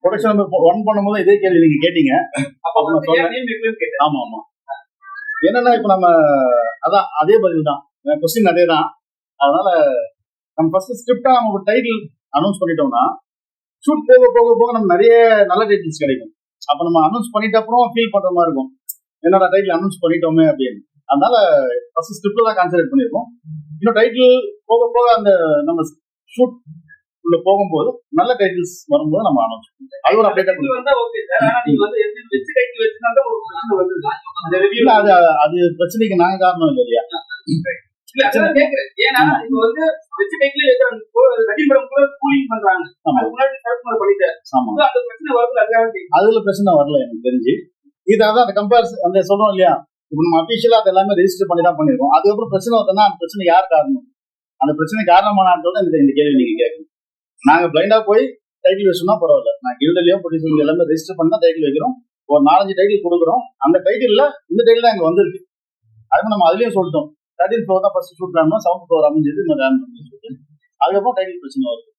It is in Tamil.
ப்ரொடக்ஷன் நம்பர் 1 பண்ணும்போது இதே கேள்வி நீங்க கேட்டீங்க. அப்ப நான் சொன்னேன். ஆமா ஆமா. என்னன்னா இப்ப நம்ம அதான் அதே பதில் தான், கொஸ்டின் அதே தான். அதனால நம்ம ஃபர்ஸ்ட் ஸ்கிரிப்டா நம்ம ஒரு டைட்டில் அனௌன்ஸ் பண்ணிட்டோம்னா ஷூட் போக போக போக நம்ம நிறைய நல்ல டைட்டில்ஸ் கிடைக்கும். அப்ப நம்ம அனௌன்ஸ் பண்ணிட்ட அப்புறம் ஃபீல் பண்ற மாதிரி இருக்கும், என்னோட டைட்டில் அனௌன்ஸ் பண்ணிட்டோமே அப்படின்னு. அதனால ஃபர்ஸ்ட் ஸ்கிரிப்ட் தான் கான்சென்ட்ரேட் பண்ணிருக்கோம். இன்னும் டைட்டில் போக போக அந்த நம்ம ஷூட் உள்ள போகும்போது நல்ல டைட்டில்ஸ் வரும்போது நம்ம அனௌன்ஸ் பண்ணுவோம். அது ஒரு அப்டேட் அது பிரச்சனைக்கு நாங்க காரணம் இல்லை இல்லையா? அதுல பிரச்சனை வரல எனக்கு தெரிஞ்சு. இதான் அந்த கம்பேரிசன் அந்த சொல்றோம் இல்லையா, இப்ப நம்ம அபிஷியலா அது எல்லாமே ரெஜிஸ்டர் பண்ணி தான் பண்ணிருக்கோம். அதுக்கப்புறம் பிரச்சனை வருதுன்னா அந்த பிரச்சனை யார் காரணம், அந்த பிரச்சனை காரணமானது இந்த கேள்வி நீங்க கேட்கணும். நாங்க பிளைண்டா போய் டைட்டில் வச்சோம்னா பரவாயில்ல, நான் கில்ட்லயோ ப்ரொடியூசர் எல்லாமே ரெஜிஸ்டர் பண்ணி தான் டைட்டில் வைக்கிறோம். ஒரு 4-5 டைட்டில் கொடுக்குறோம். அந்த டைட்டில்ல இந்த டைட்டில் தான் எங்க வந்திருக்கு. அதுவும் நம்ம அதுலயும் சொல்லிட்டோம், 13 ஃப்ளோர் தான் first shoot plan, 7th floor அமைஞ்சது, அதுக்கப்புறம் டைட்டில் பிரச்சனை வருது.